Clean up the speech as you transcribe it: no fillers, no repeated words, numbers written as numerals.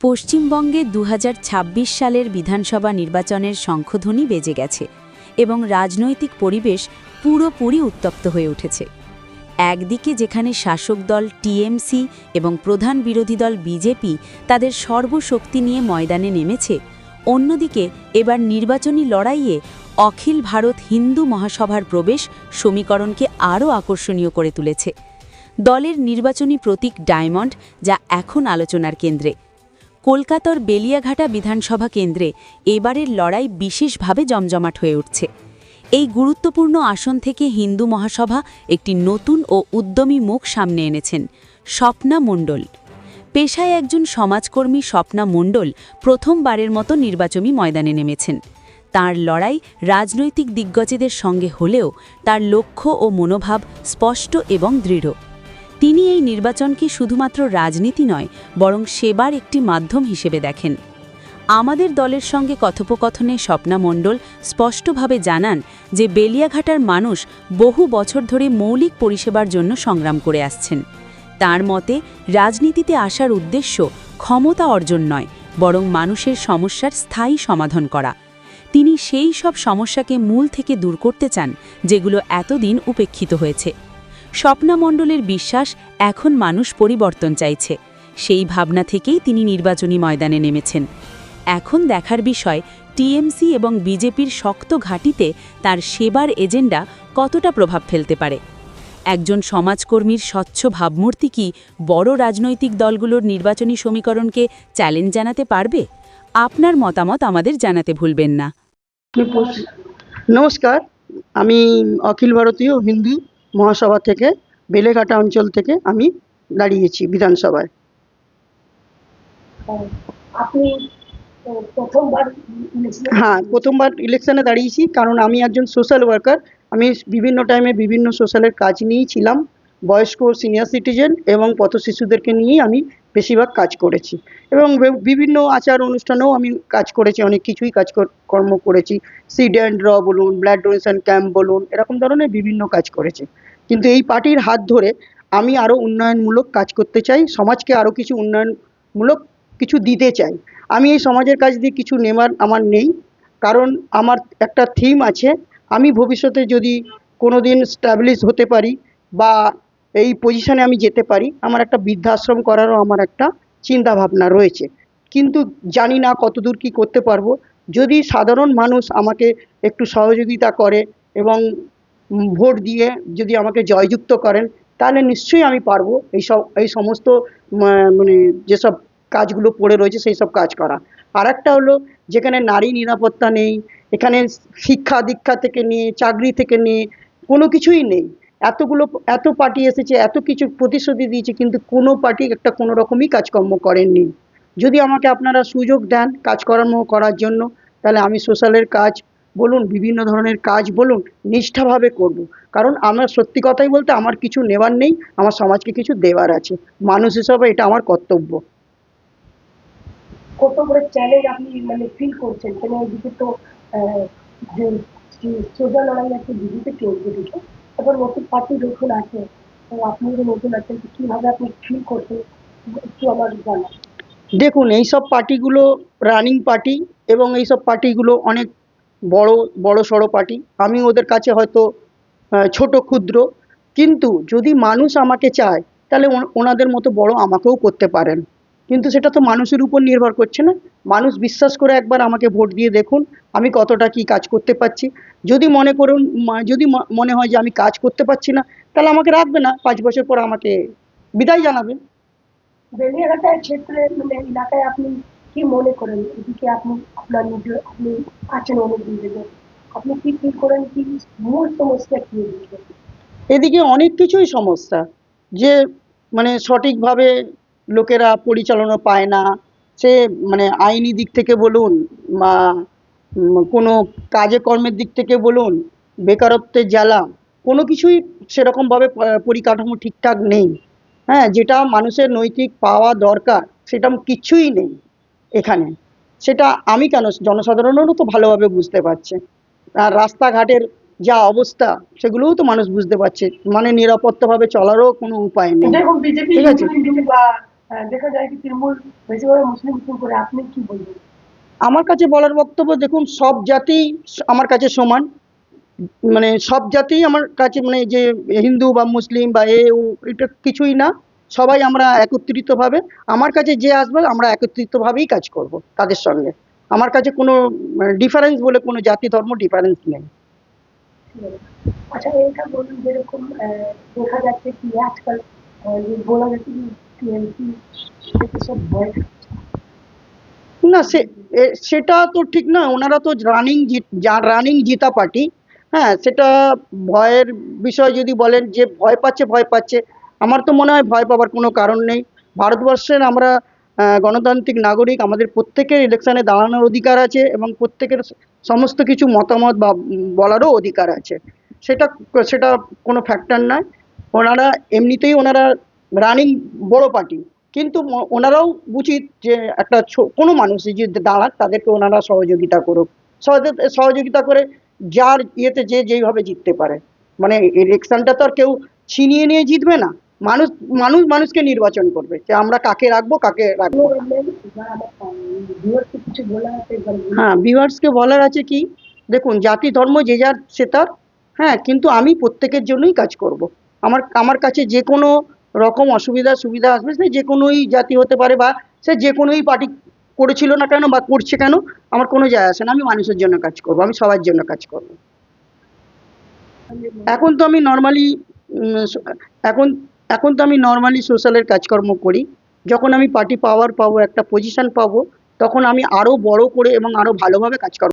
পশ্চিমবঙ্গে ২০২৬ সালের বিধানসভা নির্বাচনের শঙ্খধ্বনি বেজে গেছে এবং রাজনৈতিক পরিবেশ পুরোপুরি উত্তপ্ত হয়ে উঠেছে। একদিকে যেখানে শাসক দল টিএমসি এবং প্রধান বিরোধী দল বিজেপি তাদের সর্বশক্তি নিয়ে ময়দানে নেমেছে, অন্যদিকে এবার নির্বাচনী লড়াইয়ে অখিল ভারত হিন্দু মহাসভার প্রবেশ সমীকরণকে আরও আকর্ষণীয় করে তুলেছে। দলের নির্বাচনী প্রতীক ডায়মন্ড, যা এখন আলোচনার কেন্দ্রে। কলকাতার বেলিয়াঘাটা বিধানসভা কেন্দ্রে এবারের লড়াই বিশেষভাবে জমজমাট হয়ে উঠছে। এই গুরুত্বপূর্ণ আসন থেকে হিন্দু মহাসভা একটি নতুন ও উদ্যমী মুখ সামনে এনেছেন, স্বপ্না মণ্ডল। পেশায় একজন সমাজকর্মী স্বপ্না মণ্ডল প্রথমবারের মতো নির্বাচনী ময়দানে নেমেছেন। তার লড়াই রাজনৈতিক দিগ্গজদের সঙ্গে হলেও তার লক্ষ্য ও মনোভাব স্পষ্ট এবং দৃঢ়। তিনি এই নির্বাচনকে শুধুমাত্র রাজনীতি নয়, বরং সেবার একটি মাধ্যম হিসেবে দেখেন। আমাদের দলের সঙ্গে কথোপকথনে স্বপ্না মণ্ডল স্পষ্টভাবে জানান যে বেলিয়াঘাটার মানুষ বহু বছর ধরে মৌলিক পরিষেবার জন্য সংগ্রাম করে আসছেন। তার মতে রাজনীতিতে আসার উদ্দেশ্য ক্ষমতা অর্জন নয়, বরং মানুষের সমস্যার স্থায়ী সমাধান করা। তিনি সেই সব সমস্যাকে মূল থেকে দূর করতে চান যেগুলো এতদিন উপেক্ষিত হয়েছে। স্বপ্না মণ্ডলের বিশ্বাস, এখন মানুষ পরিবর্তন চাইছে। সেই ভাবনা থেকেই তিনি নির্বাচনী ময়দানে নেমেছেন। এখন দেখার বিষয় টিএমসি এবং বিজেপির শক্ত ঘাঁটিতে তার সেবার এজেন্ডা কতটা প্রভাব ফেলতে পারে। একজন সমাজকর্মীর স্বচ্ছ ভাবমূর্তি কি বড় রাজনৈতিক দলগুলোর নির্বাচনী সমীকরণকে চ্যালেঞ্জ জানাতে পারবে? আপনার মতামত আমাদের জানাতে ভুলবেন না। নমস্কার, আমি অখিল ভারতীয় হিন্দু মহাসভা থেকে বেলেঘাটা অঞ্চল থেকে আমি দাঁড়িয়েছি বিধানসভায়। হ্যাঁ, প্রথমবার ইলেকশনে দাঁড়িয়েছি, কারণ আমি একজন সোশ্যাল ওয়ার্কার। আমি বিভিন্ন টাইমে বিভিন্ন সোশ্যালের কাজ নিয়েই ছিলাম। বয়স্ক, সিনিয়র সিটিজেন এবং পথ শিশুদেরকে নিয়েই আমি বেশিরভাগ কাজ করেছি এবং বিভিন্ন আচার অনুষ্ঠানেও আমি কাজ করেছি, অনেক কিছুই কর্ম করেছি। সিড অ্যান্ড ড্র বলুন, ব্লাড ডোনেশন ক্যাম্প বলুন, এরকম ধরনের বিভিন্ন কাজ করেছি। কিন্তু এই পার্টির হাত ধরে আমি আরও উন্নয়নমূলক কাজ করতে চাই, সমাজকে আরও কিছু উন্নয়নমূলক কিছু দিতে চাই। আমি এই সমাজের কাজ দিয়ে কিছু নেবার আমার নেই, কারণ আমার একটা থিম আছে। আমি ভবিষ্যতে যদি কোনো দিন স্ট্যাবলিশ হতে পারি বা এই পজিশানে আমি যেতে পারি, আমার একটা বৃদ্ধাশ্রম করারও আমার একটা চিন্তা ভাবনা রয়েছে। কিন্তু জানি না কতদূর কী করতে পারবো। যদি সাধারণ মানুষ আমাকে একটু সহযোগিতা করে এবং ভোট দিয়ে যদি আমাকে জয়যুক্ত করেন, তাহলে নিশ্চয়ই আমি পারবো এই সমস্ত মানে যেসব কাজগুলো পড়ে রয়েছে সেই সব কাজ করা। আর একটা হলো, যেখানে নারী নিরাপত্তা নেই, এখানে শিক্ষা দীক্ষা থেকে নিয়ে চাকরি থেকে নিয়ে কোনো কিছুই নেই। এত পার্টি এসেছে, এত কিছু প্রতিশ্রুতি দিয়েছে, কিন্তু কোনো পার্টি একটা কোনো রকমই কাজকর্ম করেননি। যদি আমাকে আপনারা সুযোগ দেন কাজকর্ম করার জন্য, তাহলে আমি সোশ্যালের কাজ বলুন, বিভিন্ন ধরনের কাজ বলুন, নিষ্ঠাভাবে করব। কারণ আমার সত্যি কথাই বলতে আমার কিছু নেওয়ার নেই, আমার সমাজকে কিছু দেওয়ার আছে। মানুষ হিসাবে এটা আমার কর্তব্য। কত বড় চ্যালেঞ্জ আপনি ফিল করছেন? কেন এদিকে তো যে সোজা লড়াই আছে, বিজেপি চলছে দিকে, তারপর নতুন পার্টি যখন আছে, তো আপনি যে নতুন আছেন, কিভাবে আপনি ফিল করছেন একটু আমার জানান। দেখুন, এইসব পার্টিগুলো রানিং পার্টি এবং এইসব পার্টিগুলো অনেক বড় সড়ো পার্টি। আমি ওদের কাছে হয়তো ছোট ক্ষুদ্র, কিন্তু যদি মানুষ আমাকে চায় তাহলে ওনাদের মতো বড় আমাকেও করতে পারেন। কিন্তু সেটা তো মানুষের উপর নির্ভর করছে না। মানুষ বিশ্বাস করে একবার আমাকে ভোট দিয়ে দেখুন আমি কতটা কি কাজ করতে পারছি। যদি মনে হয় যে আমি কাজ করতে পারছি না, তাহলে আমাকে রাখবে না, 5 বছর পর আমাকে বিদায় জানাবেন। বেলিয়াঘাটার ক্ষেত্রে এলাকায় আপনি কি মনে করেন? এদিকে আপনি আছেন অনেকদিন থেকে, আপনি কি ফিল করেন, কি মূল সমস্যা কি? এদিকে অনেক কিছুই সমস্যা, যে সঠিকভাবে লোকেরা পরিচালনা পায় না। সে আইনি দিক থেকে বলুন বা কোনো কাজে কর্মের দিক থেকে বলুন, বেকারত্বের জ্বালা, কোনো কিছুই সেরকমভাবে পরিকাঠামো ঠিকঠাক নেই। হ্যাঁ, যেটা মানুষের নৈতিক পাওয়া দরকার সেটা কিচ্ছুই নেই এখানে। সেটা আমি কেন, জনসাধারণেরও তো ভালোভাবে বুঝতে পারছে। আর রাস্তাঘাটের যা অবস্থা সেগুলোও তো মানুষ বুঝতে পারছে, নিরাপত্তাভাবে চলারও কোনো উপায় নেই। দেখুন, বিজেপি ঠিক আছে, দেখা যায় কি তৃণমূল বেশিরভাগ মুসলিম করে, আপনি কি বলবেন? আমার কাছে বলার বক্তব্য, দেখুন সব জাতি আমার কাছে সমান। মানে সব জাতি আমার কাছে, মানে যে হিন্দু বা মুসলিম বা এটা কিছুই না। সবাই আমরা একত্রিতভাবে, আমার কাছে যে আসবে আমরা একত্রিতভাবেই কাজ করব তাদের সঙ্গে। আমার কাছে কোনো ডিফারেন্স বলে কোনো জাতি ধর্ম ডিফারেন্স নেই। ঠিক আছে। আচ্ছা, এটা বলুন, যেরকম দেখা যাচ্ছে কি আজকাল যে বলা যাচ্ছে কি টিএমসি থেকে সব ভয় খাচ্ছে। না, সেটা তো ঠিক না। ওনারা তো রানিং জিতা পার্টি। হ্যাঁ, সেটা ভয়ের বিষয় যদি বলেন যে ভয় পাচ্ছে, ভয় পাচ্ছে, আমার তো মনে হয় ভয় পাওয়ার কোনো কারণ নেই। ভারতবর্ষের আমরা গণতান্ত্রিক নাগরিক, আমাদের প্রত্যেকের ইলেকশনে দাঁড়ানোর অধিকার আছে এবং প্রত্যেকের সমস্ত কিছু মতামত বা বলারও অধিকার আছে। সেটা সেটা কোনো ফ্যাক্টর নয়। ওনারা এমনিতেই ওনারা রানিং বড় পার্টি, কিন্তু ওনারাও উচিত যে একটা কোনো মানুষই যে দাঁড়াক তাদেরকে ওনারা সহযোগিতা করুক। সহযোগিতা করে যার ইয়েতে যে যেইভাবে জিততে পারে। মানে ইলেকশনটা তো আর কেউ ছিনিয়ে নিয়ে জিতবে না। মানুষ মানুষ মানুষকে নির্বাচন করবে যে আমরা কাকে রাখবো কাকে রাখবো না। কিছু বলা আছে একবার বলুন। হ্যাঁ, ভিউয়ার্সকে বলার আছে কি, দেখুন জাতি ধর্ম যে যার সে তার। হ্যাঁ, কিন্তু আমি প্রত্যেকের জন্যই কাজ করব। আমার আমার কাছে যে কোনো রকম সুবিধা আসবে, সে যে কোনোই জাতি হতে পারে বা সে যে কোনোই পার্টি করেছিল না কেন বা করছে কেন, আমার কোনো যায় আসে না। আমি মানুষের জন্য কাজ করব, আমি সবার জন্য কাজ করব। এখন তো আমি নর্মালি এখন এখন তো আমি নর্মালি সোশ্যালের কাজকর্ম করি। যখন আমি পার্টি পাওয়ার পাবো, একটা পজিশন পাবো, তখন আমি আরও বড় করে এবং আরও ভালোভাবে কাজ করব।